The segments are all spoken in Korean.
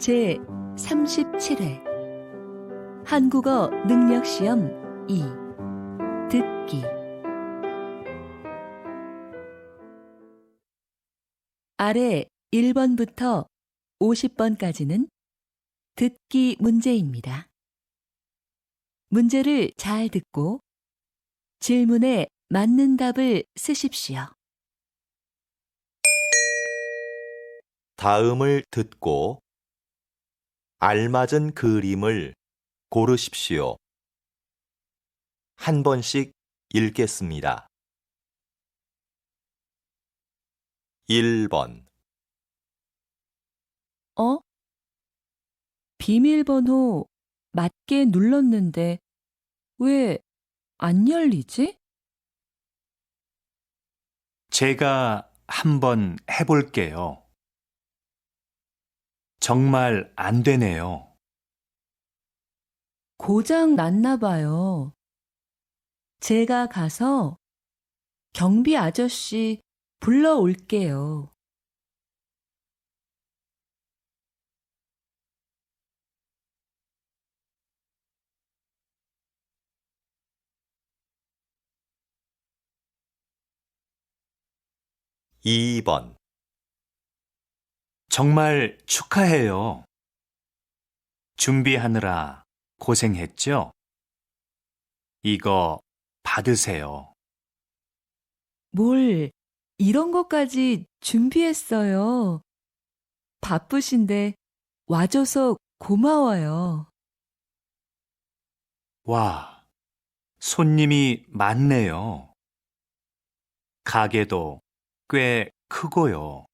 제 37회 한국어 능력시험 2 듣기 아래 1번부터 50번까지는 듣기 문제입니다. 문제를 잘 듣고 질문에 맞는 답을 쓰십시오. 다음을 듣고 알맞은 그림을 고르십시오. 한 번씩 읽겠습니다. 1번 비밀번호 맞게 눌렀는데 왜 안 열리지? 제가 한번 해볼게요. 정말 안 되네요. 고장 났나 봐요. 제가 가서 경비 아저씨 불러올게요. 2번 정말 축하해요. 준비하느라 고생했죠? 이거 받으세요. 뭘 이런 것까지 준비했어요. 바쁘신데 와줘서 고마워요. 와, 손님이 많네요. 가게도 꽤 크고요.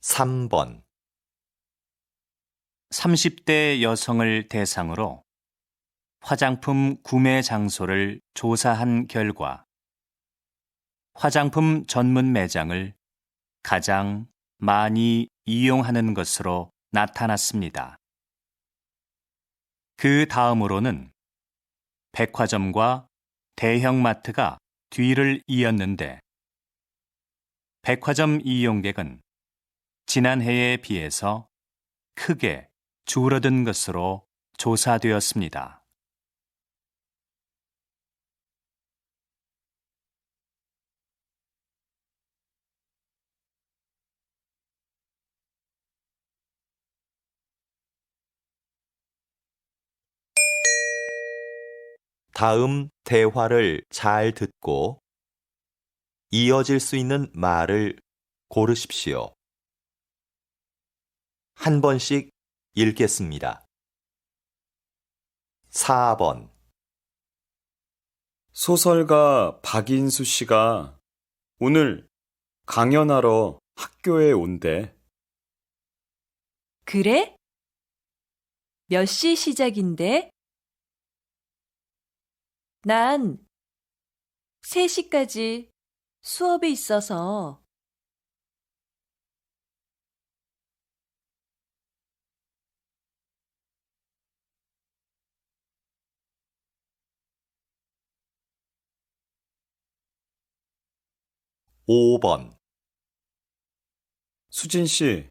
3번 30대 여성을 대상으로 화장품 구매 장소를 조사한 결과 화장품 전문 매장을 가장 많이 이용하는 것으로 나타났습니다. 그 다음으로는 백화점과 대형마트가 뒤를 이었는데 백화점 이용객은 지난해에 비해서 크게 줄어든 것으로 조사되었습니다. 다음 대화를 잘 듣고 이어질 수 있는 말을 고르십시오. 한 번씩 읽겠습니다. 4번 소설가 박인수 씨가 오늘 강연하러 학교에 온대. 그래? 몇 시 시작인데? 난 3시까지 수업이 있어서. 5번 수진 씨,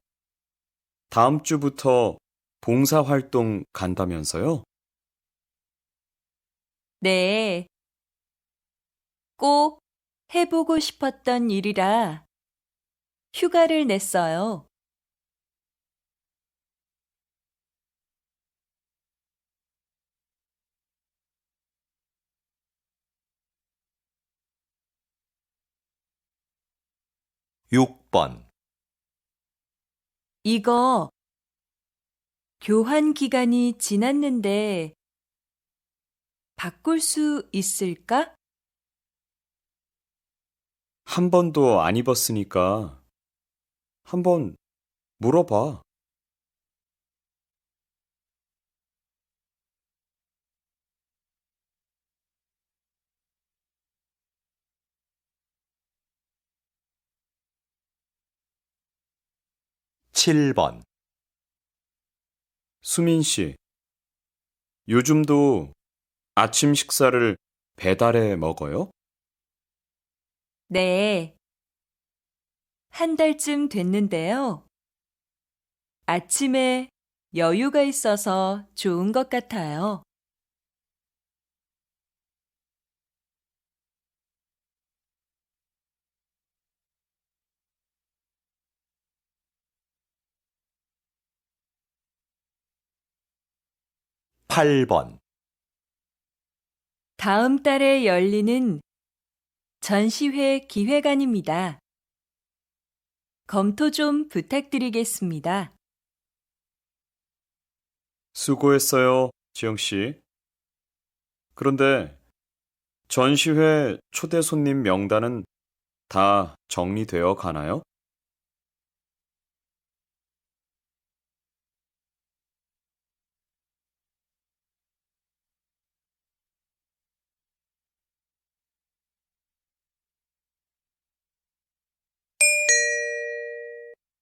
다음 주부터 봉사활동 간다면서요? 네. 꼭 해보고 싶었던 일이라 휴가를 냈어요. 6번 이거 교환 기간이 지났는데 바꿀 수 있을까? 한 번도 안 입었으니까 한번 물어봐. 7번 수민 씨, 요즘도 아침 식사를 배달해 먹어요? 네, 한 달쯤 됐는데요. 아침에 여유가 있어서 좋은 것 같아요. 8번, 다음 달에 열리는 전시회 기획안입니다. 검토 좀 부탁드리겠습니다. 수고했어요, 지영 씨. 그런데 전시회 초대 손님 명단은 다 정리되어 가나요?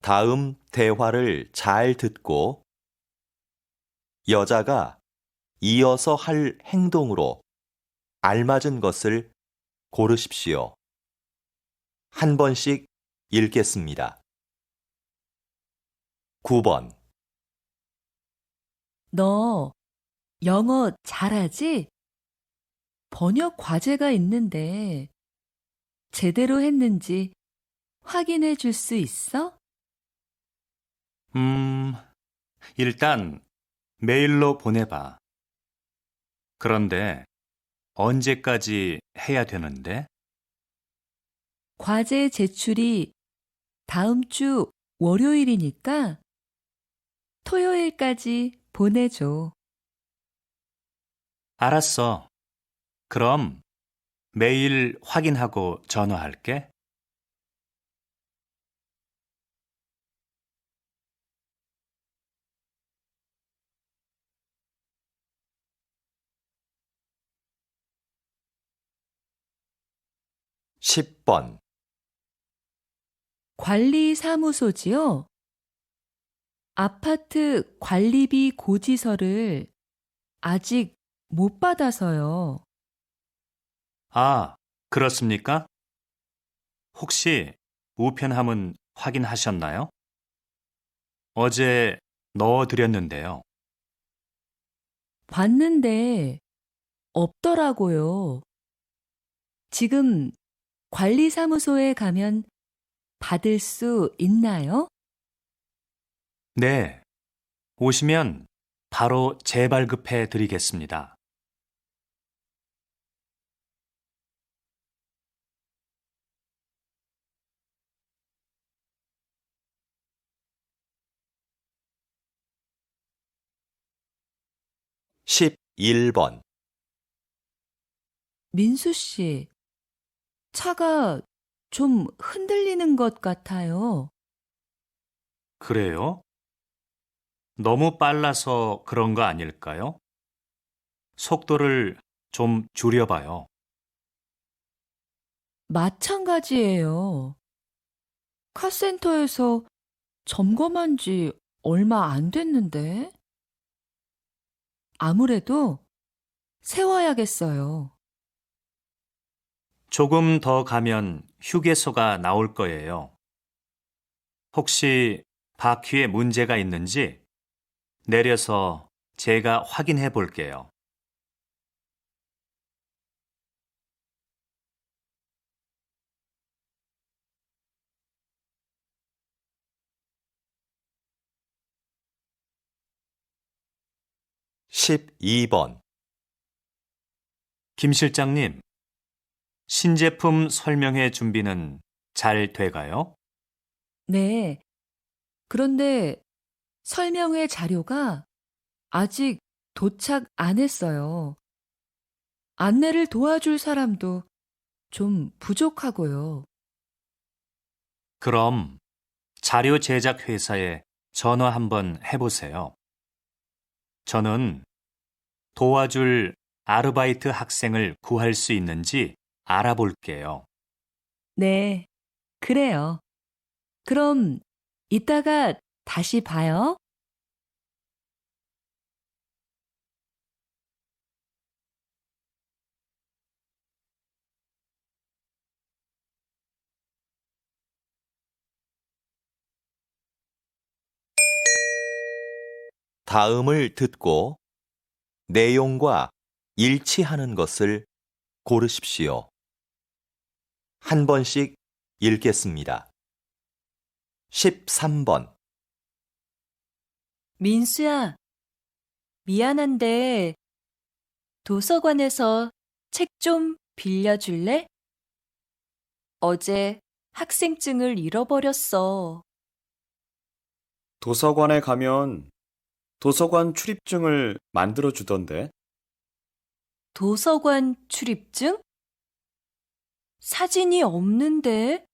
'다음 대화를 잘 듣고 여자가 이어서 할 행동으로 알맞은 것을 고르십시오. 한 번씩 읽겠습니다. 9번, 너 영어 잘하지? 번역 과제가 있는데 제대로 했는지 확인해 줄 수 있어? 일단 메일로 보내봐. 그런데 언제까지 해야 되는데? 과제 제출이 다음 주 월요일이니까 토요일까지 보내줘. 알았어. 그럼 메일 확인하고 전화할게. 10번, 관리사무소지요? 아파트 관리비 고지서를 아직 못 받아서요. 아, 그렇습니까? 혹시 우편함은 확인하셨나요? 어제 넣어드렸는데요. 봤는데 없더라고요. 지금 관리사무소에 가면 받을 수 있나요? 네, 오시면 바로 재발급해 드리겠습니다. 11번, 민수 씨, 차가 좀 흔들리는 것 같아요. 그래요? 너무 빨라서 그런 거 아닐까요? 속도를 좀 줄여봐요. 마찬가지예요. 카센터에서 점검한 지 얼마 안 됐는데. 아무래도 세워야겠어요. 조금 더 가면 휴게소가 나올 거예요. 혹시 바퀴에 문제가 있는지 내려서 제가 확인해 볼게요. 12번, 김 실장님, 신제품 설명회 준비는 잘 돼가요? 네. 그런데 설명회 자료가 아직 도착 안 했어요. 안내를 도와줄 사람도 좀 부족하고요. 그럼 자료 제작 회사에 전화 한번 해보세요. 저는 도와줄 아르바이트 학생을 구할 수 있는지 알아볼게요. 네, 그래요. 그럼 이따가 다시 봐요. 다음을 듣고 내용과 일치하는 것을 고르십시오. 한 번씩 읽겠습니다. 13번. 민수야, 미안한데 도서관에서 책 좀 빌려줄래? 어제 학생증을 잃어버렸어. 도서관에 가면 도서관 출입증을 만들어 주던데. 도서관 출입증? 사진이 없는데?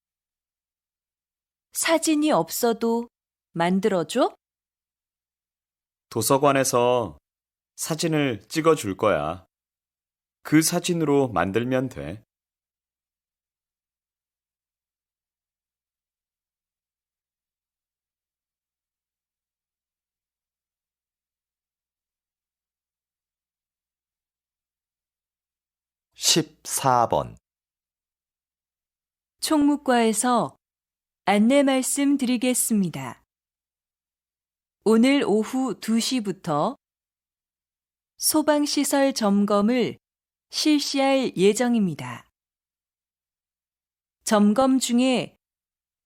사진이 없어도 만들어줘? 도서관에서 사진을 찍어 줄 거야. 그 사진으로 만들면 돼. (14번) 총무과에서 안내 말씀 드리겠습니다. 오늘 오후 2시부터 소방시설 점검을 실시할 예정입니다. 점검 중에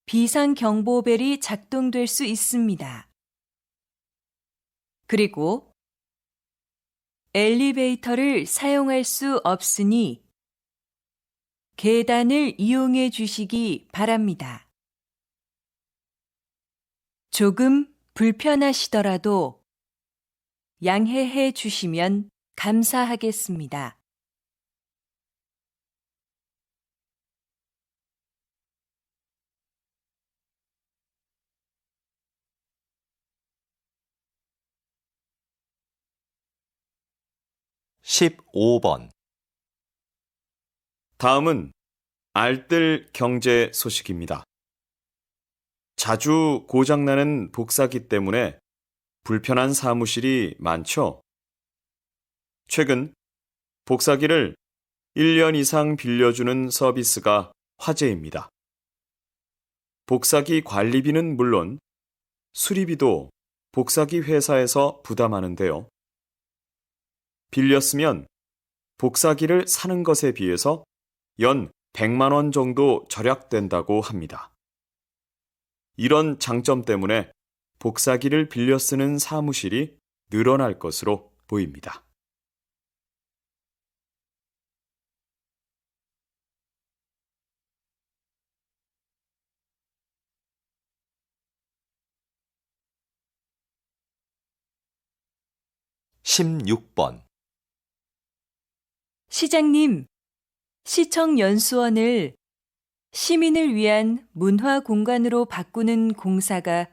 비상경보벨이 작동될 수 있습니다. 그리고 엘리베이터를 사용할 수 없으니 계단을 이용해 주시기 바랍니다. 조금 불편하시더라도 양해해 주시면 감사하겠습니다. (15번) 다음은 알뜰 경제 소식입니다. 자주 고장나는 복사기 때문에 불편한 사무실이 많죠? 최근 복사기를 1년 이상 빌려주는 서비스가 화제입니다. 복사기 관리비는 물론 수리비도 복사기 회사에서 부담하는데요. 빌렸으면 복사기를 사는 것에 비해서 연 100만 원 정도 절약된다고 합니다. 이런 장점 때문에 복사기를 빌려 쓰는 사무실이 늘어날 것으로 보입니다. (16번) 시장님, 시청연수원을 시민을 위한 문화 공간으로 바꾸는 공사가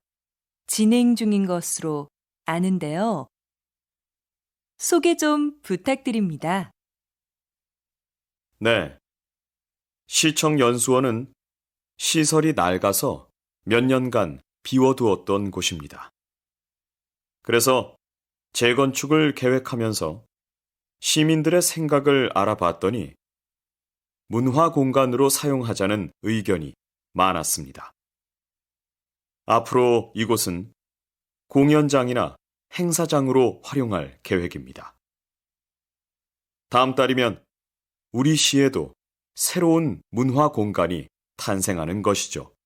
진행 중인 것으로 아는데요. 소개 좀 부탁드립니다. 네. 시청연수원은 시설이 낡아서 몇 년간 비워두었던 곳입니다. 그래서 재건축을 계획하면서 시민들의 생각을 알아봤더니 문화 공간으로 사용하자는 의견이 많았습니다. 앞으로 이곳은 공연장이나 행사장으로 활용할 계획입니다. 다음 달이면 우리 시에도 새로운 문화 공간이 탄생하는 것이죠.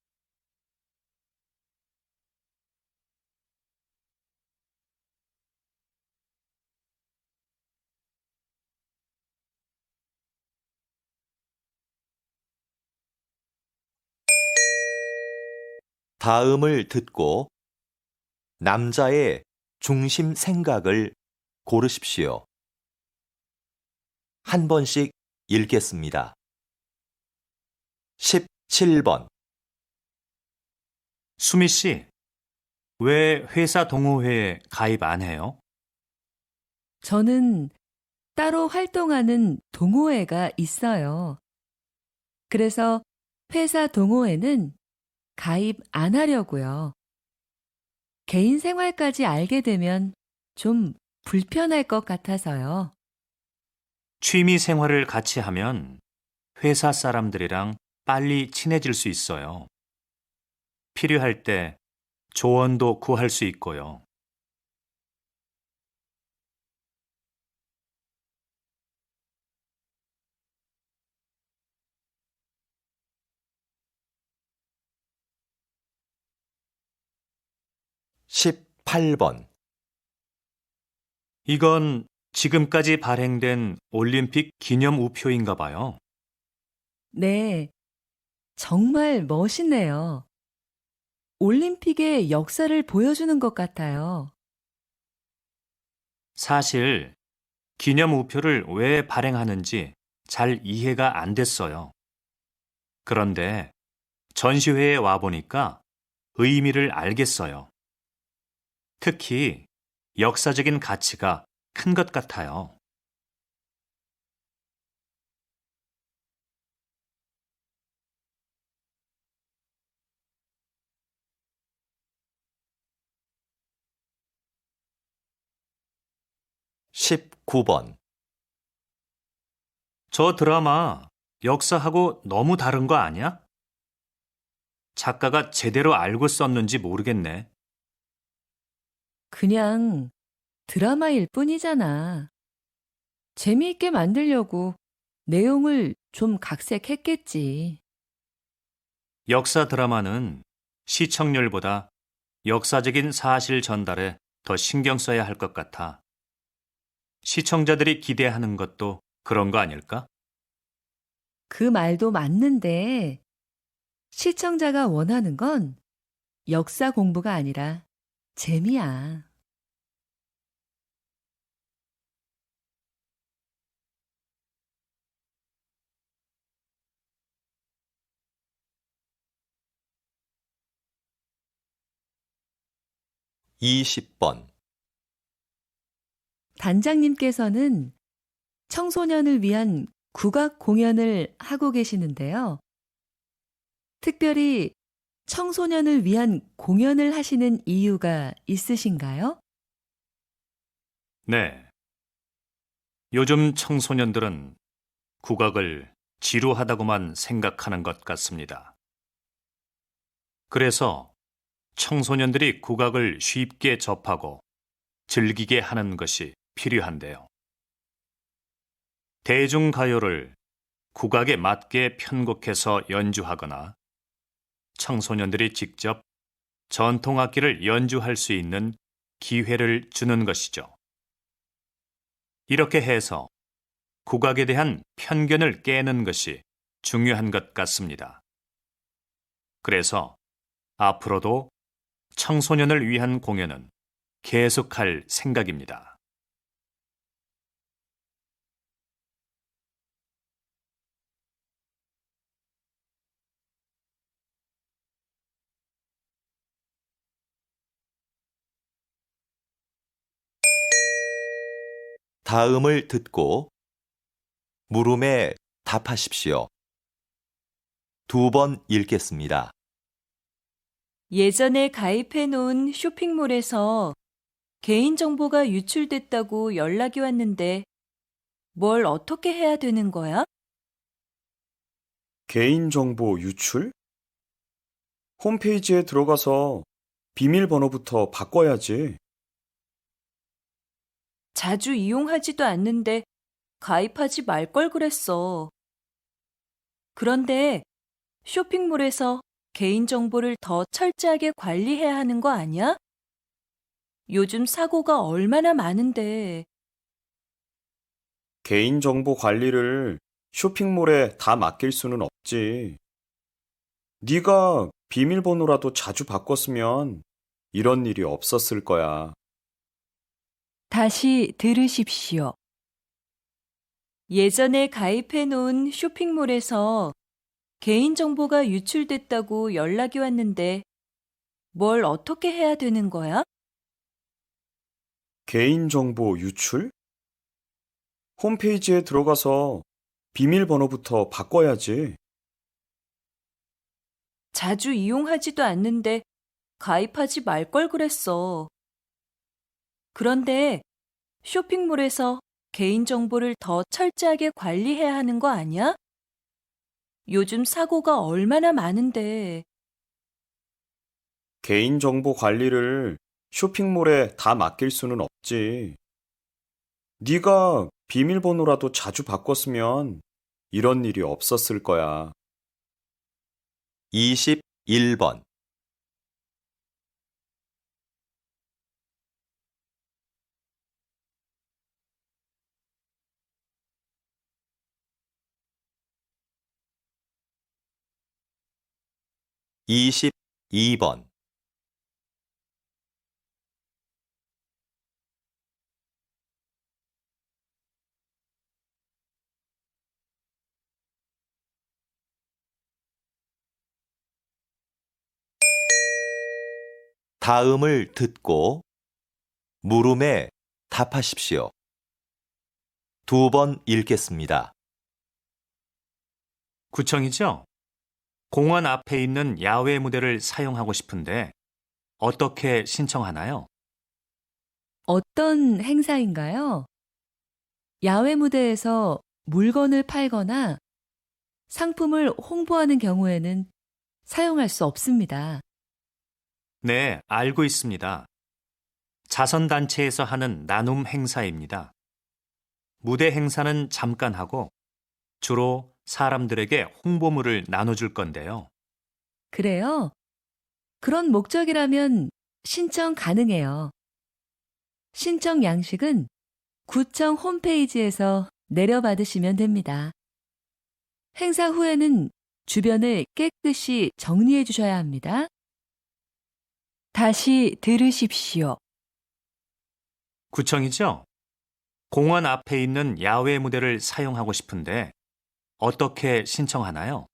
다음을 듣고 남자의 중심 생각을 고르십시오. 한 번씩 읽겠습니다. 17번. 수미 씨, 왜 회사 동호회에 가입 안 해요? 저는 따로 활동하는 동호회가 있어요. 그래서 회사 동호회는 가입 안 하려고요. 개인 생활까지 알게 되면 좀 불편할 것 같아서요. 취미 생활을 같이 하면 회사 사람들이랑 빨리 친해질 수 있어요. 필요할 때 조언도 구할 수 있고요. 18번. 이건 지금까지 발행된 올림픽 기념 우표인가 봐요. 네, 정말 멋있네요. 올림픽의 역사를 보여주는 것 같아요. 사실 기념 우표를 왜 발행하는지 잘 이해가 안 됐어요. 그런데 전시회에 와보니까 의미를 알겠어요. 특히 역사적인 가치가 큰 것 같아요. 십구 번 저 드라마 역사하고 너무 다른 거 아니야? 작가가 제대로 알고 썼는지 모르겠네. 그냥 드라마일 뿐이잖아. 재미있게 만들려고 내용을 좀 각색했겠지. 역사 드라마는 시청률보다 역사적인 사실 전달에 더 신경 써야 할 것 같아. 시청자들이 기대하는 것도 그런 거 아닐까? 그 말도 맞는데 시청자가 원하는 건 역사 공부가 아니라 재미야. 이십 번 단장님께서는 청소년을 위한 국악 공연을 하고 계시는데요. 특별히 청소년을 위한 공연을 하시는 이유가 있으신가요? 네. 요즘 청소년들은 국악을 지루하다고만 생각하는 것 같습니다. 그래서 청소년들이 국악을 쉽게 접하고 즐기게 하는 것이 필요한데요. 대중가요를 국악에 맞게 편곡해서 연주하거나 청소년들이 직접 전통악기를 연주할 수 있는 기회를 주는 것이죠. 이렇게 해서 국악에 대한 편견을 깨는 것이 중요한 것 같습니다. 그래서 앞으로도 청소년을 위한 공연은 계속할 생각입니다. 다음을 듣고 물음에 답하십시오. 2번 읽겠습니다. 예전에 가입해 놓은 쇼핑몰에서 개인정보가 유출됐다고 연락이 왔는데 뭘 어떻게 해야 되는 거야? 개인정보 유출? 홈페이지에 들어가서 비밀번호부터 바꿔야지. 자주 이용하지도 않는데 가입하지 말 걸 그랬어. 그런데 쇼핑몰에서 개인정보를 더 철저하게 관리해야 하는 거 아니야? 요즘 사고가 얼마나 많은데. 개인정보 관리를 쇼핑몰에 다 맡길 수는 없지. 네가 비밀번호라도 자주 바꿨으면 이런 일이 없었을 거야. 다시 들으십시오. 예전에 가입해 놓은 쇼핑몰에서 개인정보가 유출됐다고 연락이 왔는데 뭘 어떻게 해야 되는 거야? 개인정보 유출? 홈페이지에 들어가서 비밀번호부터 바꿔야지. 자주 이용하지도 않는데 가입하지 말 걸 그랬어. 그런데 쇼핑몰에서 개인정보를 더 철저하게 관리해야 하는 거 아니야? 요즘 사고가 얼마나 많은데. 개인정보 관리를 쇼핑몰에 다 맡길 수는 없지. 네가 비밀번호라도 자주 바꿨으면 이런 일이 없었을 거야. 21번 22번, 다음을 듣고 물음에 답하십시오. 2번 읽겠습니다. 구청이죠? 공원 앞에 있는 야외 무대를 사용하고 싶은데 어떻게 신청하나요? 어떤 행사인가요? 야외 무대에서 물건을 팔거나 상품을 홍보하는 경우에는 사용할 수 없습니다. 네, 알고 있습니다. 자선단체에서 하는 나눔 행사입니다. 무대 행사는 잠깐 하고 주로 사람들에게 홍보물을 나눠줄 건데요. 그래요? 그런 목적이라면 신청 가능해요. 신청 양식은 구청 홈페이지에서 내려받으시면 됩니다. 행사 후에는 주변을 깨끗이 정리해 주셔야 합니다. 다시 들으십시오. 구청이죠? 공원 앞에 있는 야외 무대를 사용하고 싶은데 어떻게 신청하나요?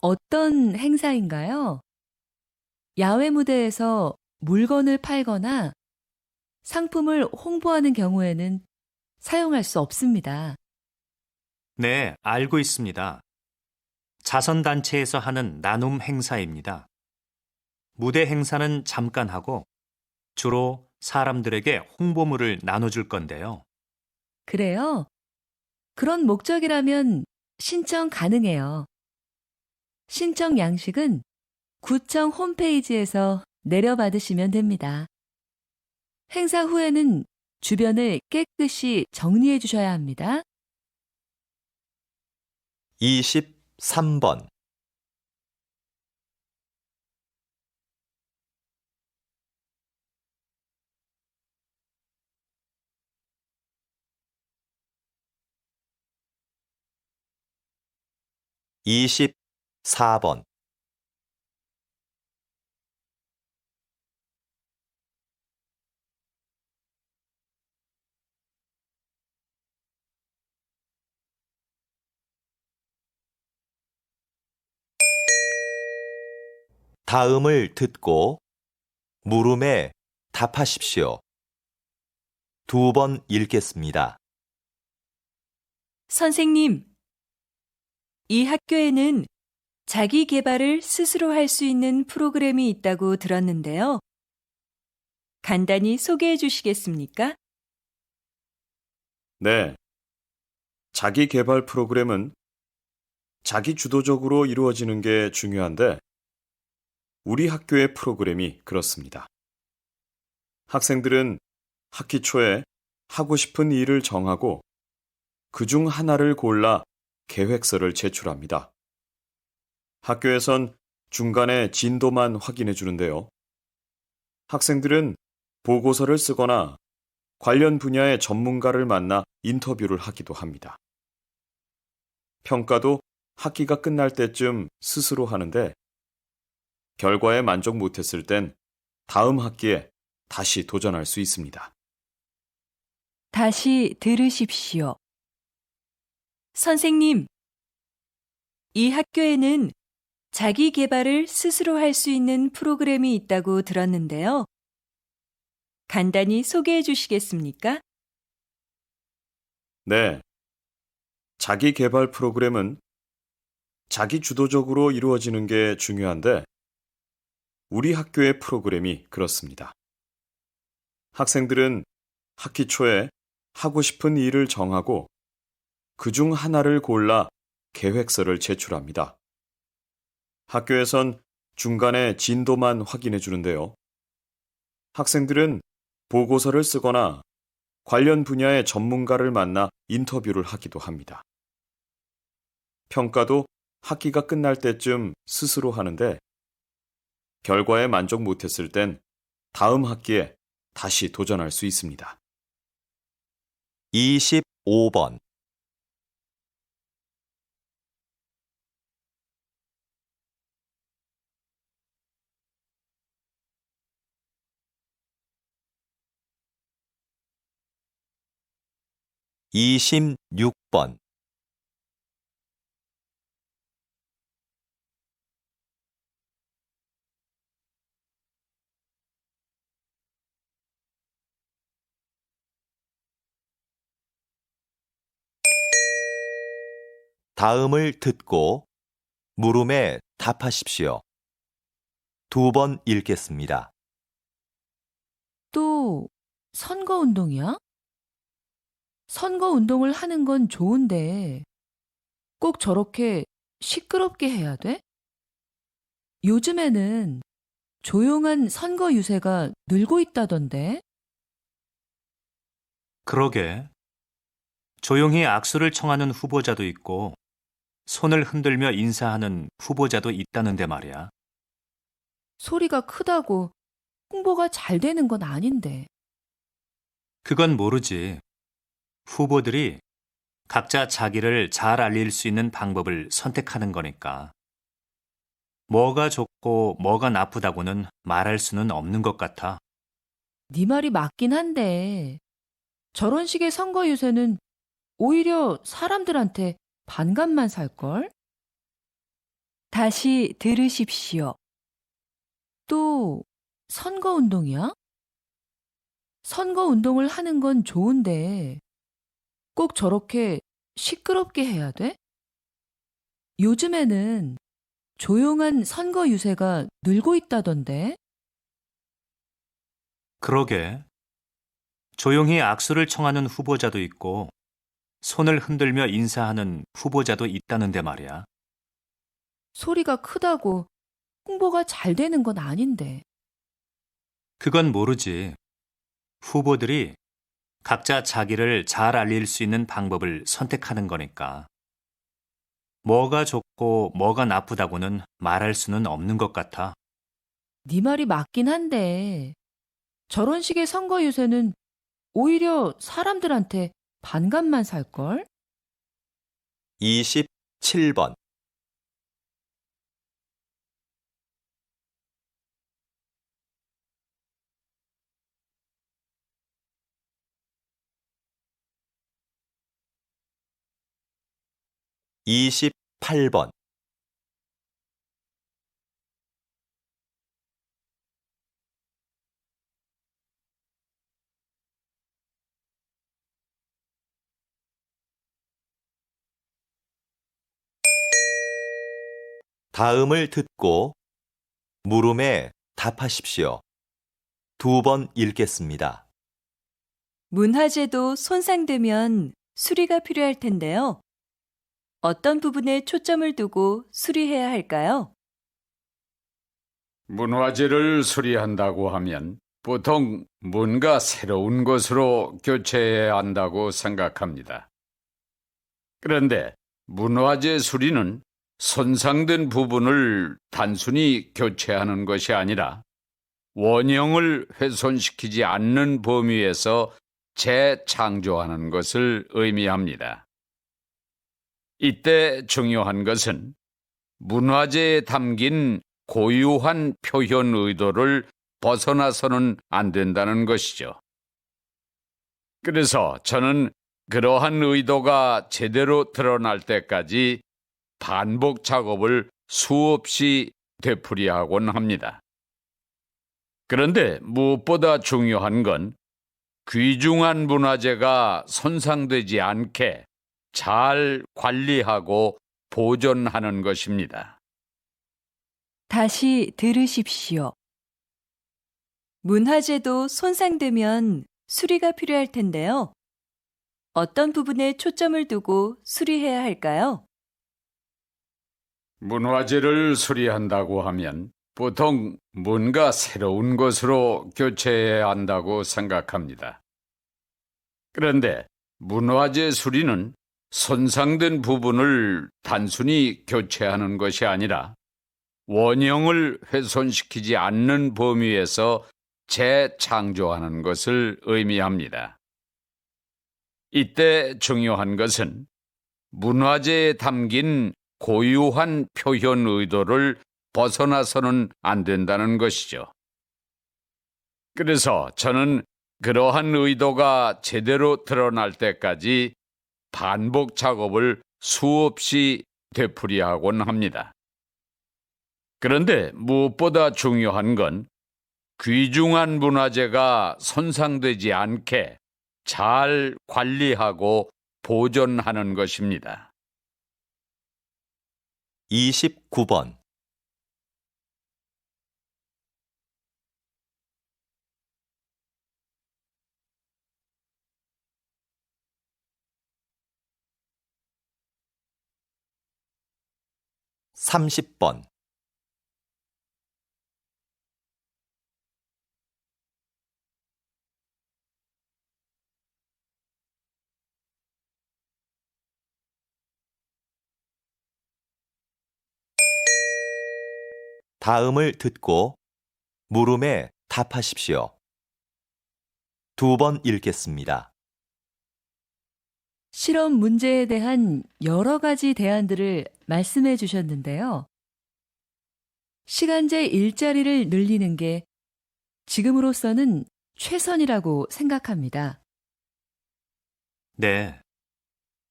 어떤 행사인가요? 야외 무대에서 물건을 팔거나 상품을 홍보하는 경우에는 사용할 수 없습니다. 네, 알고 있습니다. 자선단체에서 하는 나눔 행사입니다. 무대 행사는 잠깐 하고 주로 사람들에게 홍보물을 나눠줄 건데요. 그래요? 그런 목적이라면 신청 가능해요. 신청 양식은 구청 홈페이지에서 내려받으시면 됩니다. 행사 후에는 주변을 깨끗이 정리해 주셔야 합니다. 23번, 이십 4번, 다음을 듣고 물음에 답하십시오. 2번 읽겠습니다. 선생님, 이 학교에는 자기 개발을 스스로 할 수 있는 프로그램이 있다고 들었는데요. 간단히 소개해 주시겠습니까? 네. 자기 개발 프로그램은 자기 주도적으로 이루어지는 게 중요한데 우리 학교의 프로그램이 그렇습니다. 학생들은 학기 초에 하고 싶은 일을 정하고 그중 하나를 골라 계획서를 제출합니다. 학교에선 중간에 진도만 확인해 주는데요. 학생들은 보고서를 쓰거나 관련 분야의 전문가를 만나 인터뷰를 하기도 합니다. 평가도 학기가 끝날 때쯤 스스로 하는데 결과에 만족 못했을 땐 다음 학기에 다시 도전할 수 있습니다. 다시 들으십시오. 선생님, 이 학교에는 자기 개발을 스스로 할 수 있는 프로그램이 있다고 들었는데요. 간단히 소개해 주시겠습니까? 네. 자기 개발 프로그램은 자기 주도적으로 이루어지는 게 중요한데 우리 학교의 프로그램이 그렇습니다. 학생들은 학기 초에 하고 싶은 일을 정하고 그중 하나를 골라 계획서를 제출합니다. 학교에선 중간에 진도만 확인해 주는데요. 학생들은 보고서를 쓰거나 관련 분야의 전문가를 만나 인터뷰를 하기도 합니다. 평가도 학기가 끝날 때쯤 스스로 하는데 결과에 만족 못했을 땐 다음 학기에 다시 도전할 수 있습니다. 25번, 26번. 다음을 듣고 물음에 답하십시오. 2번 읽겠습니다. 또 선거운동이야? 선거운동을 하는 건 좋은데 꼭 저렇게 시끄럽게 해야 돼? 요즘에는 조용한 선거 유세가 늘고 있다던데. 그러게. 조용히 악수를 청하는 후보자도 있고 손을 흔들며 인사하는 후보자도 있다는데 말이야. 소리가 크다고 홍보가 잘 되는 건 아닌데. 그건 모르지. 후보들이 각자 자기를 잘 알릴 수 있는 방법을 선택하는 거니까. 뭐가 좋고 뭐가 나쁘다고는 말할 수는 없는 것 같아. 네 말이 맞긴 한데 저런 식의 선거 유세는 오히려 사람들한테 반감만 살걸? 다시 들으십시오. 또 선거운동이야? 선거운동을 하는 건 좋은데 꼭 저렇게 시끄럽게 해야 돼? 요즘에는 조용한 선거 유세가 늘고 있다던데. 그러게. 조용히 악수를 청하는 후보자도 있고 손을 흔들며 인사하는 후보자도 있다는데 말이야. 소리가 크다고 홍보가 잘 되는 건 아닌데. 그건 모르지. 후보들이 각자 자기를 잘 알릴 수 있는 방법을 선택하는 거니까. 뭐가 좋고 뭐가 나쁘다고는 말할 수는 없는 것 같아. 네 말이 맞긴 한데 저런 식의 선거 유세는 오히려 사람들한테 반감만 살걸? 27번. (28번) 다음을 듣고 물음에 답하십시오. 2번 읽겠습니다. 문화재도 손상되면 수리가 필요할 텐데요. 어떤 부분에 초점을 두고 수리해야 할까요? 문화재를 수리한다고 하면 보통 뭔가 새로운 것으로 교체해야 한다고 생각합니다. 그런데 문화재 수리는 손상된 부분을 단순히 교체하는 것이 아니라 원형을 훼손시키지 않는 범위에서 재창조하는 것을 의미합니다. 이때 중요한 것은 문화재에 담긴 고유한 표현 의도를 벗어나서는 안 된다는 것이죠. 그래서 저는 그러한 의도가 제대로 드러날 때까지 반복 작업을 수없이 되풀이하곤 합니다. 그런데 무엇보다 중요한 건 귀중한 문화재가 손상되지 않게 잘 관리하고 보존하는 것입니다. 다시 들으십시오. 문화재도 손상되면 수리가 필요할 텐데요. 어떤 부분에 초점을 두고 수리해야 할까요? 문화재를 수리한다고 하면 보통 뭔가 새로운 것으로 교체해야 한다고 생각합니다. 그런데 문화재 수리는 손상된 부분을 단순히 교체하는 것이 아니라 원형을 훼손시키지 않는 범위에서 재창조하는 것을 의미합니다. 이때 중요한 것은 문화재에 담긴 고유한 표현 의도를 벗어나서는 안 된다는 것이죠. 그래서 저는 그러한 의도가 제대로 드러날 때까지 반복 작업을 수없이 되풀이하곤 합니다. 그런데 무엇보다 중요한 건 귀중한 문화재가 손상되지 않게 잘 관리하고 보존하는 것입니다. 29번. 삼십 번. 다음을 듣고 물음에 답하십시오. 2번 읽겠습니다. 실험 문제에 대한 여러 가지 대안들을 말씀해 주셨는데요. 시간제 일자리를 늘리는 게 지금으로서는 최선이라고 생각합니다. 네.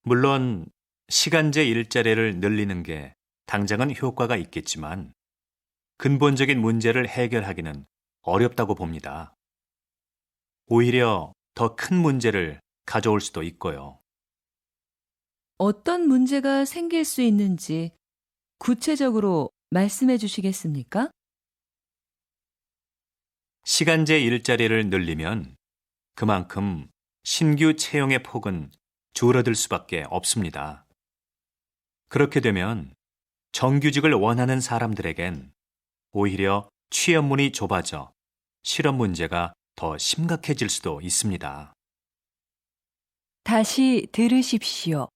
물론 시간제 일자리를 늘리는 게 당장은 효과가 있겠지만 근본적인 문제를 해결하기는 어렵다고 봅니다. 오히려 더 큰 문제를 가져올 수도 있고요. 어떤 문제가 생길 수 있는지 구체적으로 말씀해 주시겠습니까? 시간제 일자리를 늘리면 그만큼 신규 채용의 폭은 줄어들 수밖에 없습니다. 그렇게 되면 정규직을 원하는 사람들에겐 오히려 취업문이 좁아져 실업 문제가 더 심각해질 수도 있습니다. 다시 들으십시오.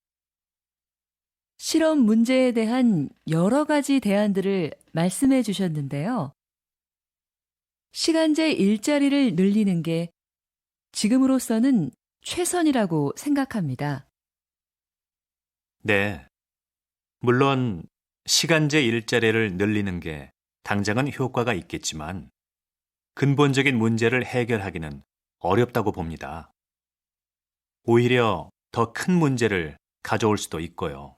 실험 문제에 대한 여러 가지 대안들을 말씀해 주셨는데요. 시간제 일자리를 늘리는 게 지금으로서는 최선이라고 생각합니다. 네. 물론 시간제 일자리를 늘리는 게 당장은 효과가 있겠지만 근본적인 문제를 해결하기는 어렵다고 봅니다. 오히려 더 큰 문제를 가져올 수도 있고요.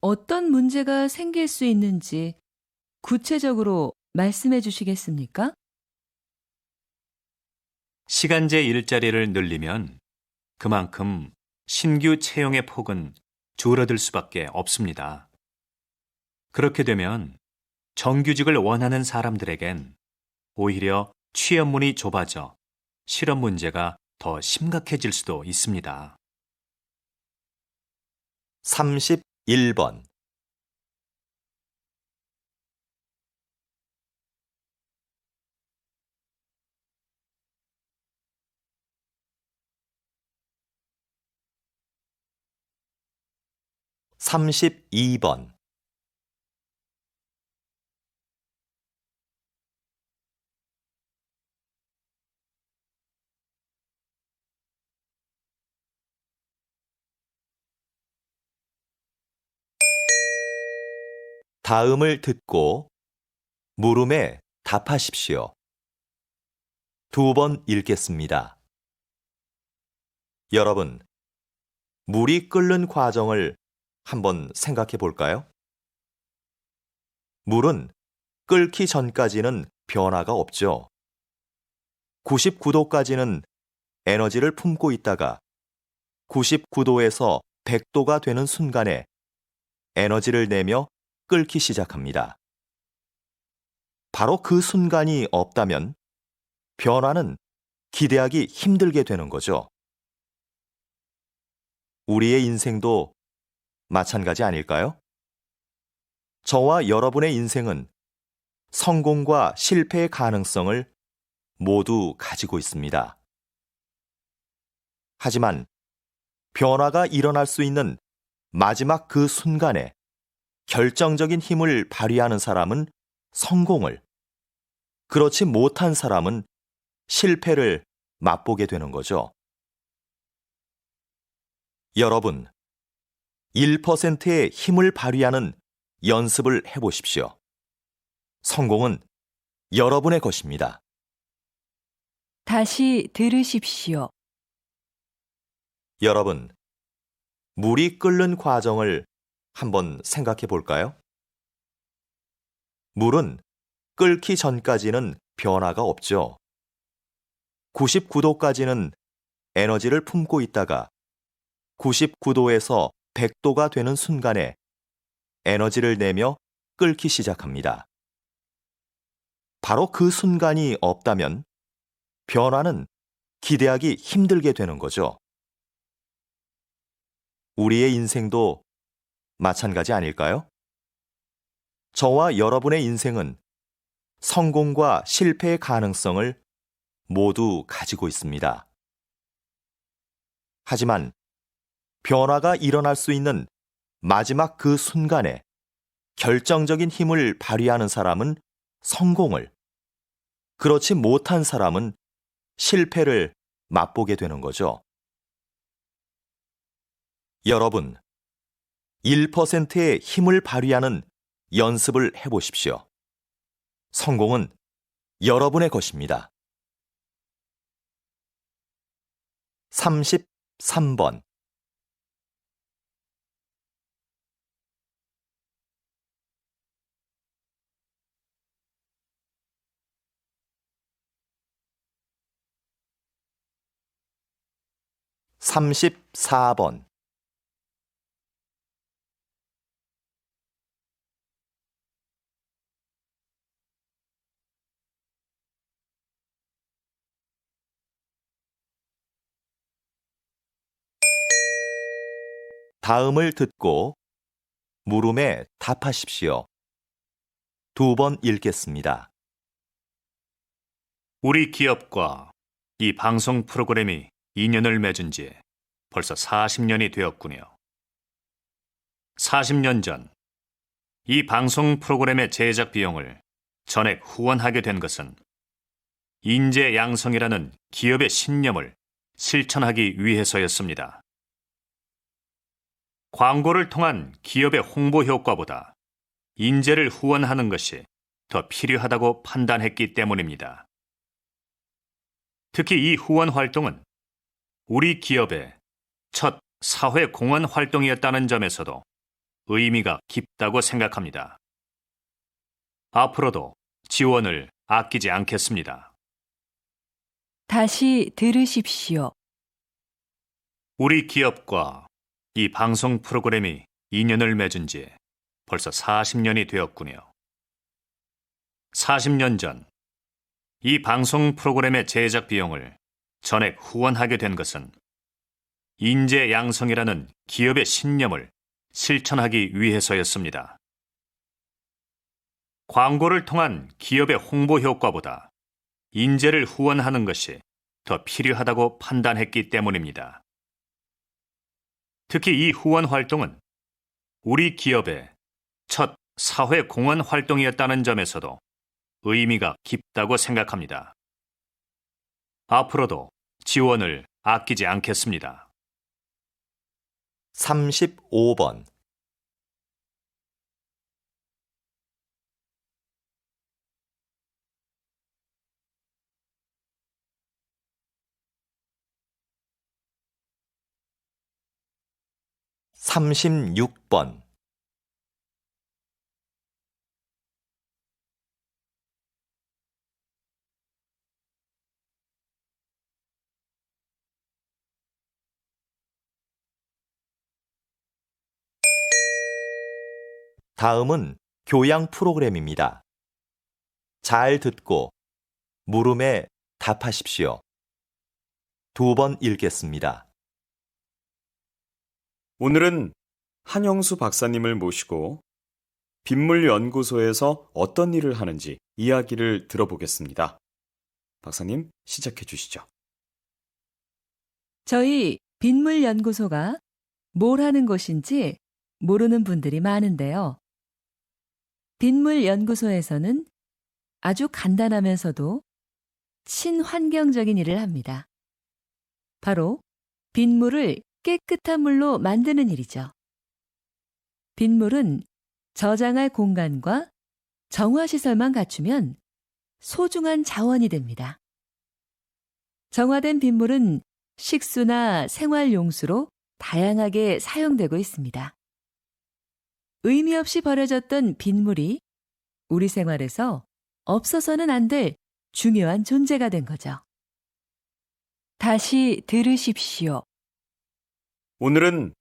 어떤 문제가 생길 수 있는지 구체적으로 말씀해 주시겠습니까? 시간제 일자리를 늘리면 그만큼 신규 채용의 폭은 줄어들 수밖에 없습니다. 그렇게 되면 정규직을 원하는 사람들에겐 오히려 취업문이 좁아져 실업 문제가 더 심각해질 수도 있습니다. 31번. 삼십이 번. 다음을 듣고 물음에 답하십시오. 2번 읽겠습니다. 여러분, 물이 끓는 과정을 한번 생각해 볼까요? 물은 끓기 전까지는 변화가 없죠. 99도까지는 에너지를 품고 있다가 99도에서 100도가 되는 순간에 에너지를 내며 끓기 시작합니다. 바로 그 순간이 없다면 변화는 기대하기 힘들게 되는 거죠. 우리의 인생도 마찬가지 아닐까요? 저와 여러분의 인생은 성공과 실패의 가능성을 모두 가지고 있습니다. 하지만 변화가 일어날 수 있는 마지막 그 순간에 결정적인 힘을 발휘하는 사람은 성공을, 그렇지 못한 사람은 실패를 맛보게 되는 거죠. 여러분, 1%의 힘을 발휘하는 연습을 해보십시오. 성공은 여러분의 것입니다. 다시 들으십시오. 여러분, 물이 끓는 과정을 한번 생각해 볼까요? 물은 끓기 전까지는 변화가 없죠. 99도까지는 에너지를 품고 있다가 99도에서 100도가 되는 순간에 에너지를 내며 끓기 시작합니다. 바로 그 순간이 없다면 변화는 기대하기 힘들게 되는 거죠. 우리의 인생도 마찬가지 아닐까요? 저와 여러분의 인생은 성공과 실패의 가능성을 모두 가지고 있습니다. 하지만 변화가 일어날 수 있는 마지막 그 순간에 결정적인 힘을 발휘하는 사람은 성공을, 그렇지 못한 사람은 실패를 맛보게 되는 거죠. 여러분, 1%의 힘을 발휘하는 연습을 해보십시오. 성공은 여러분의 것입니다. 33번. (34번) 다음을 듣고 물음에 답하십시오. 2번 읽겠습니다. 우리 기업과 이 방송 프로그램이 인연을 맺은 지 벌써 40년이 되었군요. 40년 전 이 방송 프로그램의 제작 비용을 전액 후원하게 된 것은 인재 양성이라는 기업의 신념을 실천하기 위해서였습니다. 광고를 통한 기업의 홍보 효과보다 인재를 후원하는 것이 더 필요하다고 판단했기 때문입니다. 특히 이 후원 활동은 우리 기업의 첫 사회 공헌 활동이었다는 점에서도 의미가 깊다고 생각합니다. 앞으로도 지원을 아끼지 않겠습니다. 다시 들으십시오. 우리 기업과 이 방송 프로그램이 인연을 맺은 지 벌써 40년이 되었군요. 40년 전 이 방송 프로그램의 제작 비용을 전액 후원하게 된 것은 인재 양성이라는 기업의 신념을 실천하기 위해서였습니다. 광고를 통한 기업의 홍보 효과보다 인재를 후원하는 것이 더 필요하다고 판단했기 때문입니다. 특히 이 후원 활동은 우리 기업의 첫 사회 공헌 활동이었다는 점에서도 의미가 깊다고 생각합니다. 앞으로도 지원을 아끼지 않겠습니다. 35번. (36번) 다음은 교양 프로그램입니다. 잘 듣고 물음에 답하십시오. 2번 읽겠습니다. 오늘은 한영수 박사님을 모시고 빗물연구소에서 어떤 일을 하는지 이야기를 들어보겠습니다. 박사님, 시작해 주시죠. 저희 빗물연구소가 뭘 하는 곳인지 모르는 분들이 많은데요. 빗물연구소에서는 아주 간단하면서도 친환경적인 일을 합니다. 바로 빗물을 깨끗한 물로 만드는 일이죠. 빗물은 저장할 공간과 정화시설만 갖추면 소중한 자원이 됩니다. 정화된 빗물은 식수나 생활용수로 다양하게 사용되고 있습니다. 의미 없이 버려졌던 빗물이 우리 생활에서 없어서는 안 될 중요한 존재가 된 거죠. 다시 들으십시오. 오늘은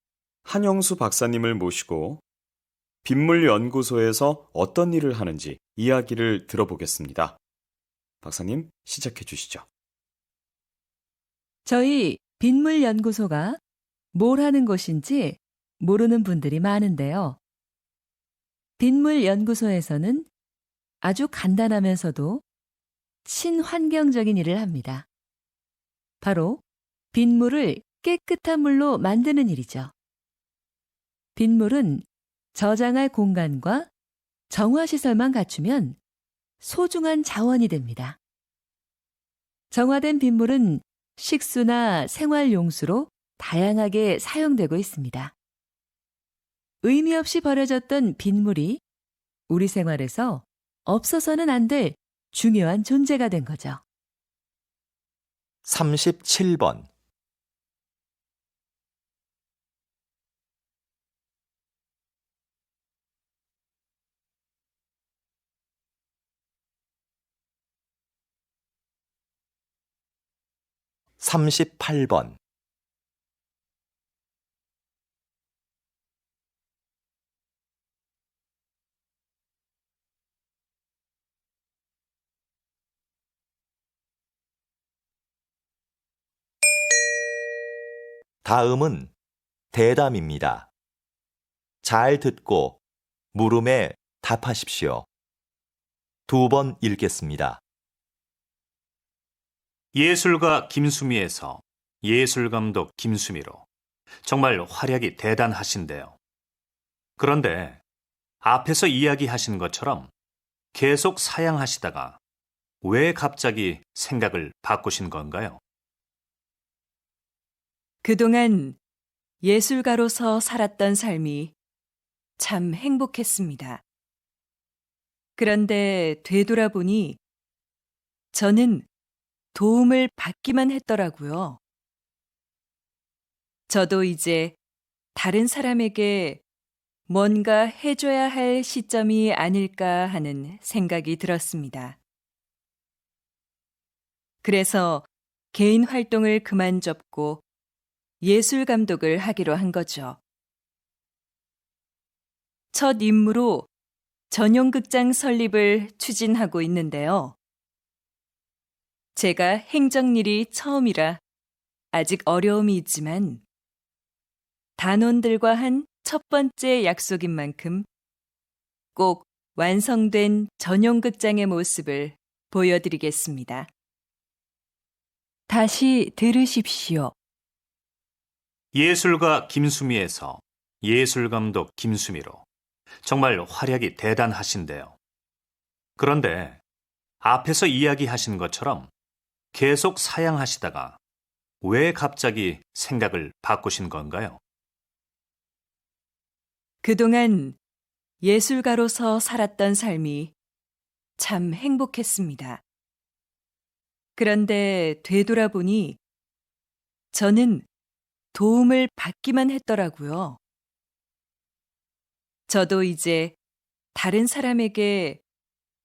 한영수 박사님을 모시고 빗물연구소에서 어떤 일을 하는지 이야기를 들어보겠습니다. 박사님, 시작해 주시죠. 저희 빗물연구소가 뭘 하는 곳인지 모르는 분들이 많은데요. 빗물연구소에서는 아주 간단하면서도 친환경적인 일을 합니다. 바로 빗물을 깨끗한 물로 만드는 일이죠. 빗물은 저장할 공간과 정화시설만 갖추면 소중한 자원이 됩니다. 정화된 빗물은 식수나 생활용수로 다양하게 사용되고 있습니다. 의미 없이 버려졌던 빗물이 우리 생활에서 없어서는 안 될 중요한 존재가 된 거죠. 37번. (38번) 다음은 대담입니다. 잘 듣고 물음에 답하십시오. 2번 읽겠습니다. 예술가 김수미에서 예술감독 김수미로 정말 활약이 대단하신데요. 그런데 앞에서 이야기하신 것처럼 계속 사양하시다가 왜 갑자기 생각을 바꾸신 건가요? 그동안 예술가로서 살았던 삶이 참 행복했습니다. 그런데 되돌아보니 저는 도움을 받기만 했더라고요. 저도 이제 다른 사람에게 뭔가 해줘야 할 시점이 아닐까 하는 생각이 들었습니다. 그래서 개인 활동을 그만 접고 예술 감독을 하기로 한 거죠. 첫 임무로 전용극장 설립을 추진하고 있는데요. 제가 행정일이 처음이라 아직 어려움이 있지만 단원들과 한 첫 번째 약속인 만큼 꼭 완성된 전용극장의 모습을 보여드리겠습니다. 다시 들으십시오. 예술가 김수미에서 예술감독 김수미로 정말 활약이 대단하신데요. 그런데 앞에서 이야기하신 것처럼 계속 사양하시다가 왜 갑자기 생각을 바꾸신 건가요? 그동안 예술가로서 살았던 삶이 참 행복했습니다. 그런데 되돌아보니 저는 도움을 받기만 했더라고요. 저도 이제 다른 사람에게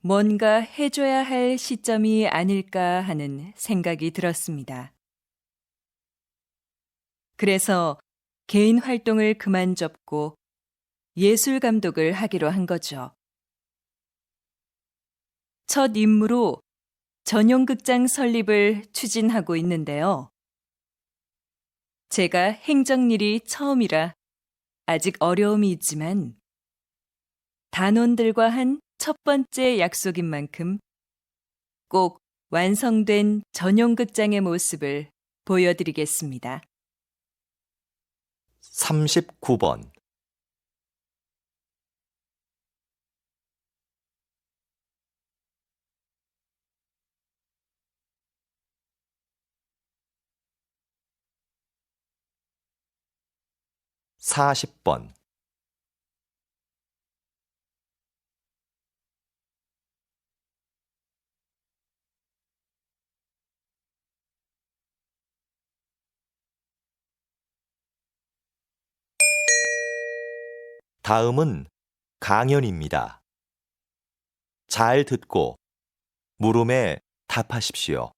뭔가 해줘야 할 시점이 아닐까 하는 생각이 들었습니다. 그래서 개인 활동을 그만 접고 예술 감독을 하기로 한 거죠. 첫 임무로 전용극장 설립을 추진하고 있는데요. 제가 행정일이 처음이라 아직 어려움이 있지만 단원들과 한 첫 번째 약속인 만큼 꼭 완성된 전용극장의 모습을 보여드리겠습니다. 39번. (40번) 다음은 강연입니다. 잘 듣고 물음에 답하십시오.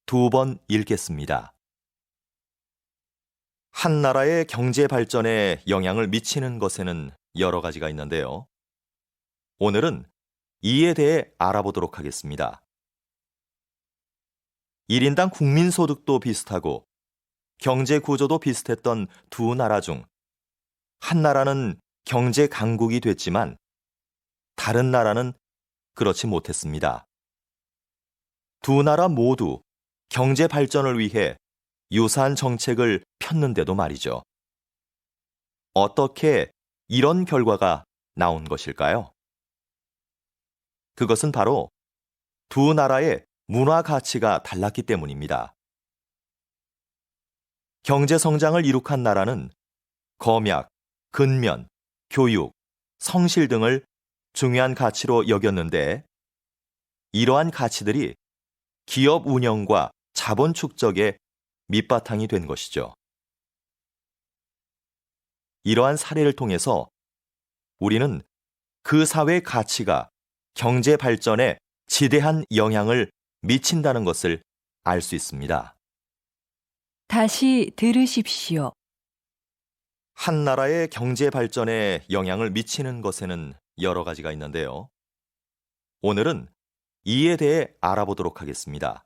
2번 읽겠습니다. 한 나라의 경제 발전에 영향을 미치는 것에는 여러 가지가 있는데요. 오늘은 이에 대해 알아보도록 하겠습니다. 1인당 국민소득도 비슷하고 경제 구조도 비슷했던 두 나라 중 한 나라는 경제 강국이 됐지만 다른 나라는 그렇지 못했습니다. 두 나라 모두 경제 발전을 위해 유사한 정책을 폈는데도 말이죠. 어떻게 이런 결과가 나온 것일까요? 그것은 바로 두 나라의 문화 가치가 달랐기 때문입니다. 경제 성장을 이룩한 나라는 검약, 근면, 교육, 성실 등을 중요한 가치로 여겼는데 이러한 가치들이 기업 운영과 자본 축적의 밑바탕이 된 것이죠. 이러한 사례를 통해서 우리는 그 사회의 가치가 경제 발전에 지대한 영향을 미친다는 것을 알 수 있습니다. 다시 들으십시오. 한 나라의 경제 발전에 영향을 미치는 것에는 여러 가지가 있는데요. 오늘은 이에 대해 알아보도록 하겠습니다.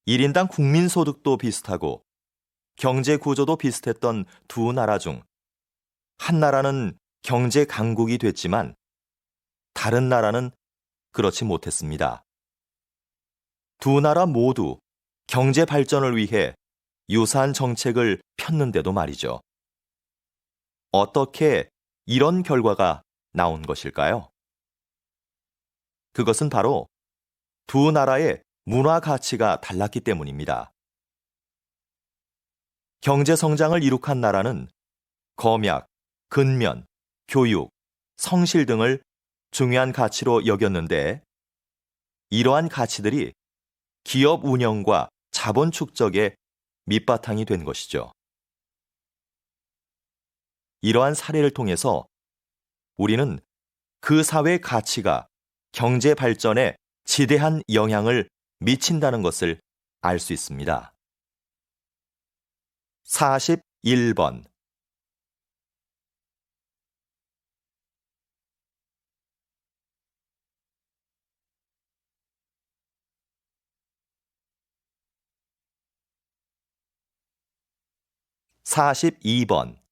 1인당 국민소득도 비슷하고 경제 구조도 비슷했던 두 나라 중 한 나라는 경제 강국이 됐지만 다른 나라는 그렇지 못했습니다. 두 나라 모두 경제 발전을 위해 유사한 정책을 폈는데도 말이죠. 어떻게 이런 결과가 나온 것일까요? 그것은 바로 두 나라의 문화 가치가 달랐기 때문입니다. 경제 성장을 이룩한 나라는 검약, 근면, 교육, 성실 등을 중요한 가치로 여겼는데 이러한 가치들이 기업 운영과 자본 축적의 밑바탕이 된 것이죠. 이러한 사례를 통해서 우리는 그 사회의 가치가 경제 발전에 지대한 영향을 미친다는 것을 알 수 있습니다. 41번. (42번)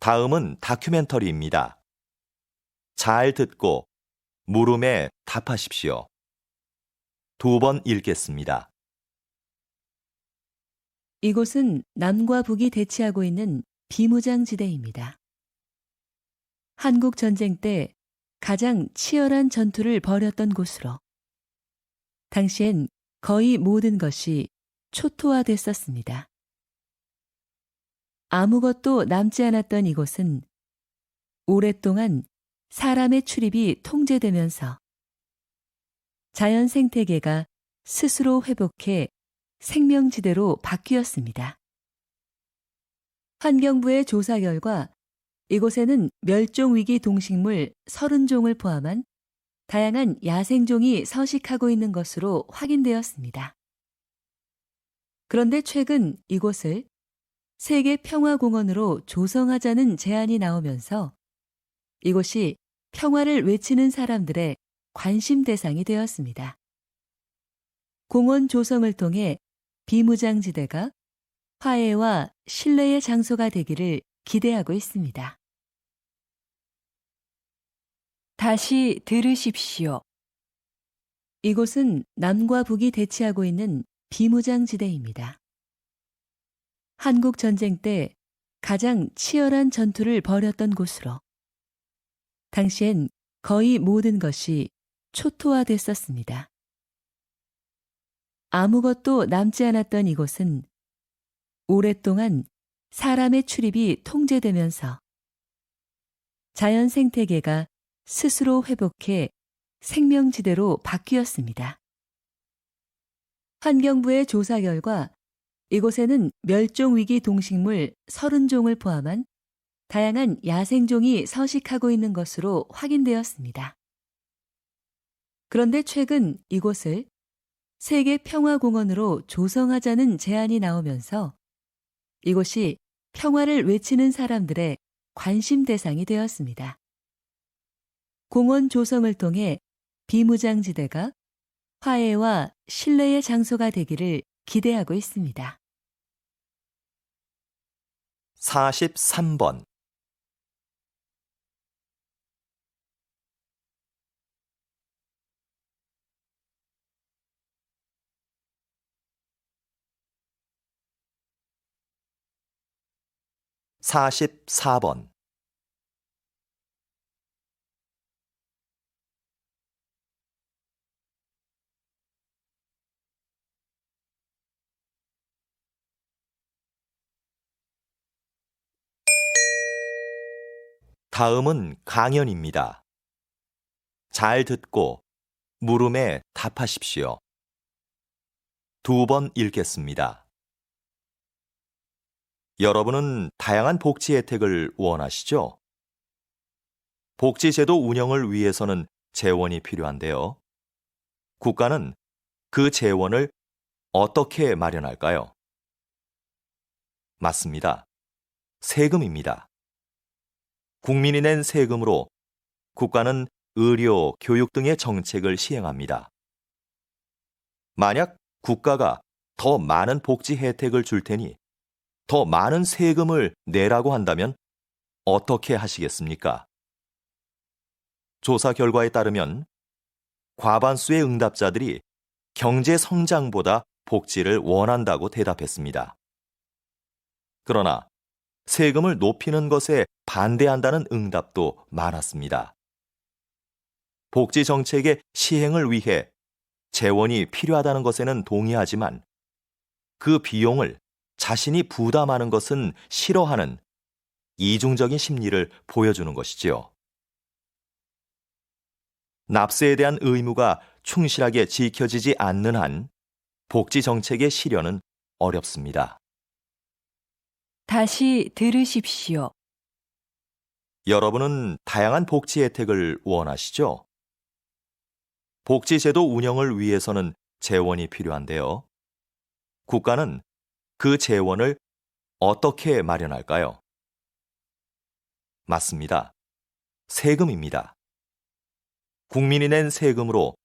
다음은 다큐멘터리입니다. 잘 듣고 물음에 답하십시오. 2번 읽겠습니다. 이곳은 남과 북이 대치하고 있는 비무장지대입니다. 한국 전쟁 때 가장 치열한 전투를 벌였던 곳으로 당시엔 거의 모든 것이 초토화됐었습니다. 아무것도 남지 않았던 이곳은 오랫동안 사람의 출입이 통제되면서 자연 생태계가 스스로 회복해 생명지대로 바뀌었습니다. 환경부의 조사 결과 이곳에는 멸종위기 동식물 30종을 포함한 다양한 야생종이 서식하고 있는 것으로 확인되었습니다. 그런데 최근 이곳을 세계 평화공원으로 조성하자는 제안이 나오면서 이곳이 평화를 외치는 사람들의 관심 대상이 되었습니다. 공원 조성을 통해 비무장지대가 화해와 신뢰의 장소가 되기를 기대하고 있습니다. 다시 들으십시오. 이곳은 남과 북이 대치하고 있는 비무장지대입니다. 한국 전쟁 때 가장 치열한 전투를 벌였던 곳으로 당시엔 거의 모든 것이 초토화됐었습니다. 아무것도 남지 않았던 이곳은 오랫동안 사람의 출입이 통제되면서 자연 생태계가 스스로 회복해 생명지대로 바뀌었습니다. 환경부의 조사 결과 이곳에는 멸종위기 동식물 30종을 포함한 다양한 야생종이 서식하고 있는 것으로 확인되었습니다. 그런데 최근 이곳을 세계 평화공원으로 조성하자는 제안이 나오면서 이곳이 평화를 외치는 사람들의 관심 대상이 되었습니다. 공원 조성을 통해 비무장지대가 화해와 신뢰의 장소가 되기를 기대하고 있습니다. 43번. (44번) 다음은 강연입니다. 잘 듣고 물음에 답하십시오. 2번 읽겠습니다. 여러분은 다양한 복지 혜택을 원하시죠? 복지제도 운영을 위해서는 재원이 필요한데요. 국가는 그 재원을 어떻게 마련할까요? 맞습니다. 세금입니다. 국민이 낸 세금으로 국가는 의료, 교육 등의 정책을 시행합니다. 만약 국가가 더 많은 복지 혜택을 줄 테니 더 많은 세금을 내라고 한다면 어떻게 하시겠습니까? 조사 결과에 따르면 과반수의 응답자들이 경제 성장보다 복지를 원한다고 대답했습니다. 그러나 세금을 높이는 것에 반대한다는 응답도 많았습니다. 복지 정책의 시행을 위해 재원이 필요하다는 것에는 동의하지만 그 비용을 자신이 부담하는 것은 싫어하는 이중적인 심리를 보여주는 것이지요. 납세에 대한 의무가 충실하게 지켜지지 않는 한 복지 정책의 실현은 어렵습니다. 다시 들으십시오. 여러분은 다양한 복지 혜택을 원하시죠? 복지제도 운영을 위해서는 재원이 필요한데요. 국가는 그 재원을 어떻게 마련할까요? 맞습니다. 세금입니다. 국민이 낸 세금으로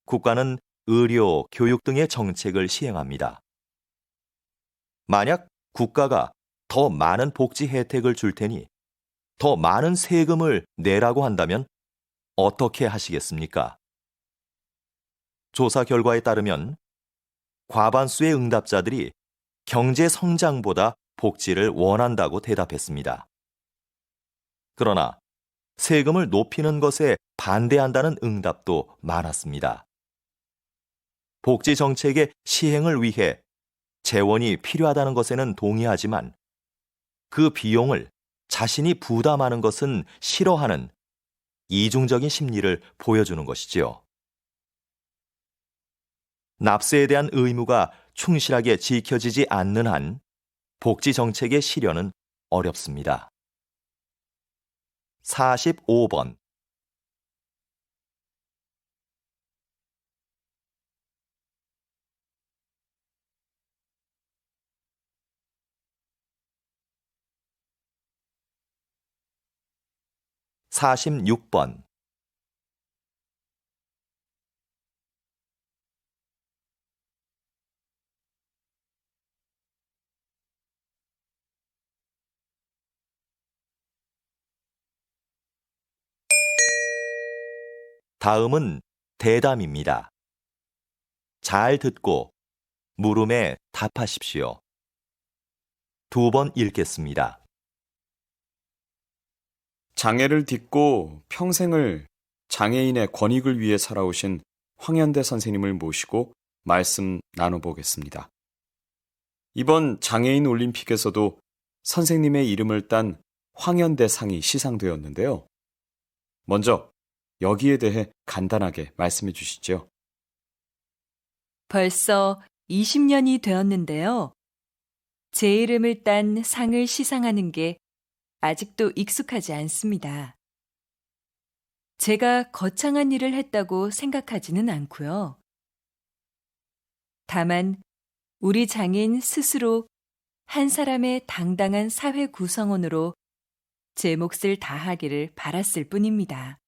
국가는 의료, 교육 등의 정책을 시행합니다. 만약 국가가 더 많은 복지 혜택을 줄 테니 더 많은 세금을 내라고 한다면 어떻게 하시겠습니까? 조사 결과에 따르면 과반수의 응답자들이 경제 성장보다 복지를 원한다고 대답했습니다. 그러나 세금을 높이는 것에 반대한다는 응답도 많았습니다. 복지 정책의 시행을 위해 재원이 필요하다는 것에는 동의하지만 그 비용을 자신이 부담하는 것은 싫어하는 이중적인 심리를 보여주는 것이지요. 납세에 대한 의무가 충실하게 지켜지지 않는 한 복지 정책의 실현은 어렵습니다. 45번. (46번) 다음은 대담입니다. 잘 듣고 물음에 답하십시오. 2번 읽겠습니다. 장애를 딛고 평생을 장애인의 권익을 위해 살아오신 황현대 선생님을 모시고 말씀 나눠보겠습니다. 이번 장애인 올림픽에서도 선생님의 이름을 딴 황현대 상이 시상되었는데요. 먼저 여기에 대해 간단하게 말씀해 주시죠. 벌써 20년이 되었는데요. 제 이름을 딴 상을 시상하는 게 아직도 익숙하지 않습니다. 제가 거창한 일을 했다고 생각하지는 않고요. 다만 우리 장인 스스로 한 사람의 당당한 사회 구성원으로 제 몫을 다하기를 바랐을 뿐입니다.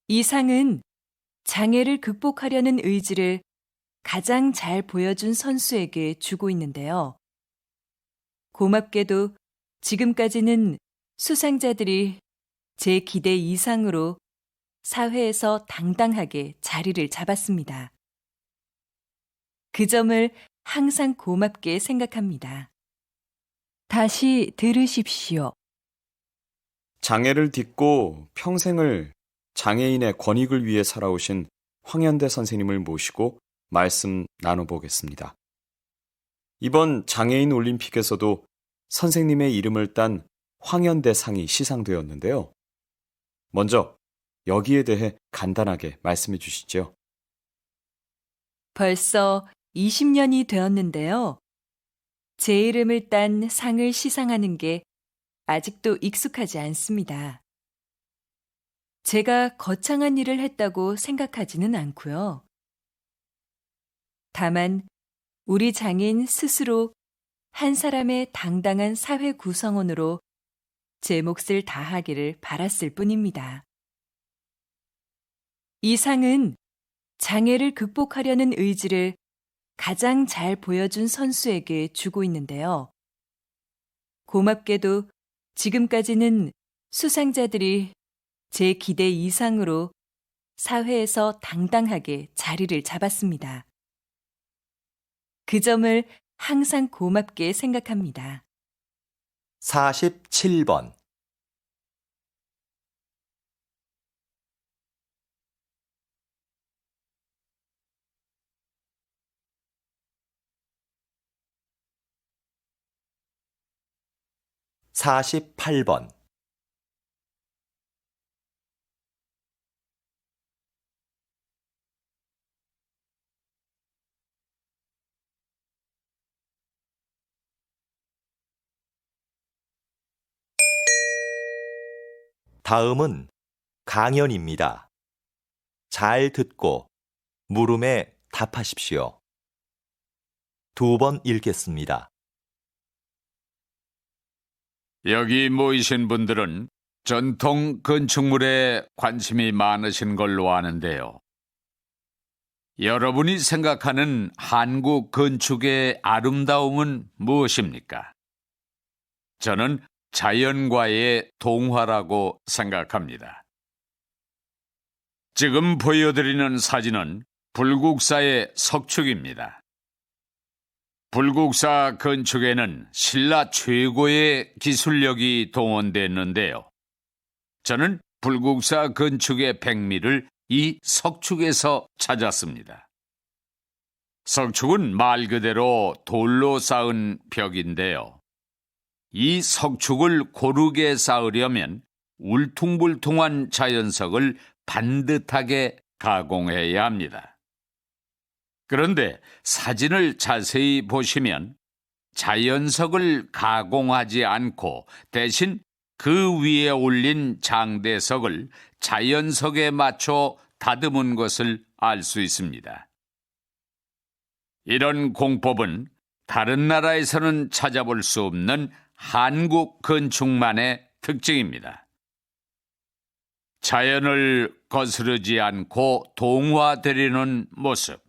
이 상은 장애를 극복하려는 의지를 가장 잘 보여준 선수에게 주고 있는데요. 고맙게도 지금까지는 수상자들이 제 기대 이상으로 사회에서 당당하게 자리를 잡았습니다. 그 점을 항상 고맙게 생각합니다. 다시 들으십시오. 장애를 딛고 평생을 장애인의 권익을 위해 살아오신 황현대 선생님을 모시고 말씀 나눠보겠습니다. 이번 장애인 올림픽에서도 선생님의 이름을 딴 황현대 상이 시상되었는데요. 먼저 여기에 대해 간단하게 말씀해 주시죠. 벌써 20년이 되었는데요. 제 이름을 딴 상을 시상하는 게 아직도 익숙하지 않습니다. 제가 거창한 일을 했다고 생각하지는 않고요. 다만 우리 장인 스스로 한 사람의 당당한 사회 구성원으로 제 몫을 다하기를 바랐을 뿐입니다. 이 상은 장애를 극복하려는 의지를 가장 잘 보여준 선수에게 주고 있는데요. 고맙게도 지금까지는 수상자들이 제 기대 이상으로 사회에서 당당하게 자리를 잡았습니다. 그 점을 항상 고맙게 생각합니다. 47번. (48번) 다음은 강연입니다. 잘 듣고 물음에 답하십시오. 2번 읽겠습니다. 여기 모이신 분들은 전통 건축물에 관심이 많으신 걸로 아는데요. 여러분이 생각하는 한국 건축의 아름다움은 무엇입니까? 저는 자연과의 동화라고 생각합니다. 지금 보여드리는 사진은 불국사의 석축입니다. 불국사 건축에는 신라 최고의 기술력이 동원됐는데요. 저는 불국사 건축의 백미를 이 석축에서 찾았습니다. 석축은 말 그대로 돌로 쌓은 벽인데요. 이 석축을 고르게 쌓으려면 울퉁불퉁한 자연석을 반듯하게 가공해야 합니다. 그런데 사진을 자세히 보시면 자연석을 가공하지 않고 대신 그 위에 올린 장대석을 자연석에 맞춰 다듬은 것을 알 수 있습니다. 이런 공법은 다른 나라에서는 찾아볼 수 없는 한국 건축만의 특징입니다. 자연을 거스르지 않고 동화되려는 모습.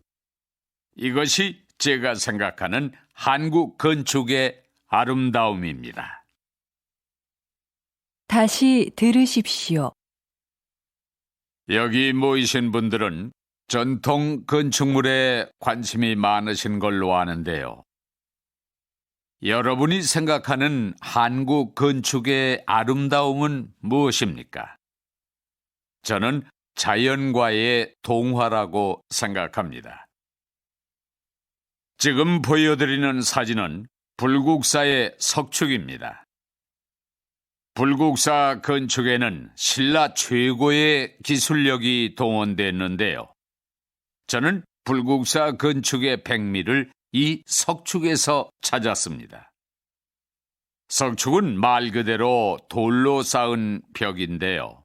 이것이 제가 생각하는 한국 건축의 아름다움입니다. 다시 들으십시오. 여기 모이신 분들은 전통 건축물에 관심이 많으신 걸로 아는데요. 여러분이 생각하는 한국 건축의 아름다움은 무엇입니까? 저는 자연과의 동화라고 생각합니다. 지금 보여드리는 사진은 불국사의 석축입니다. 불국사 건축에는 신라 최고의 기술력이 동원됐는데요. 저는 불국사 건축의 백미를 이 석축에서 찾았습니다. 석축은 말 그대로 돌로 쌓은 벽인데요.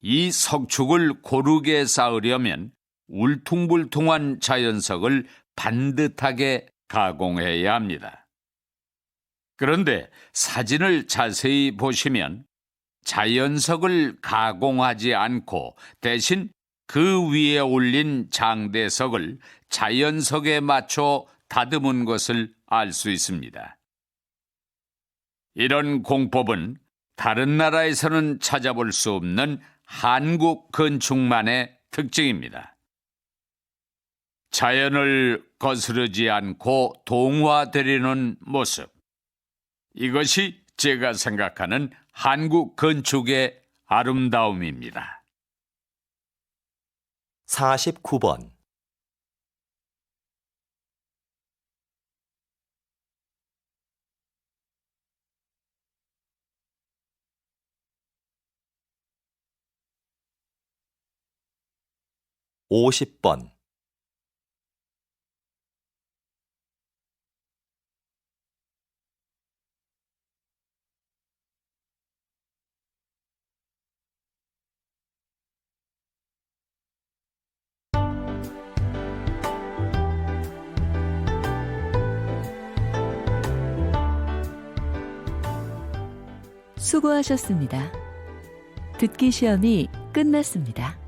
이 석축을 고르게 쌓으려면 울퉁불퉁한 자연석을 반듯하게 가공해야 합니다. 그런데 사진을 자세히 보시면 자연석을 가공하지 않고 대신 그 위에 올린 장대석을 자연석에 맞춰 다듬은 것을 알 수 있습니다. 이런 공법은 다른 나라에서는 찾아볼 수 없는 한국 건축만의 특징입니다. 자연을 거스르지 않고 동화되려는 모습. 이것이 제가 생각하는 한국 건축의 아름다움입니다. 49번. (50번) 수고하셨습니다. 듣기 시험이 끝났습니다.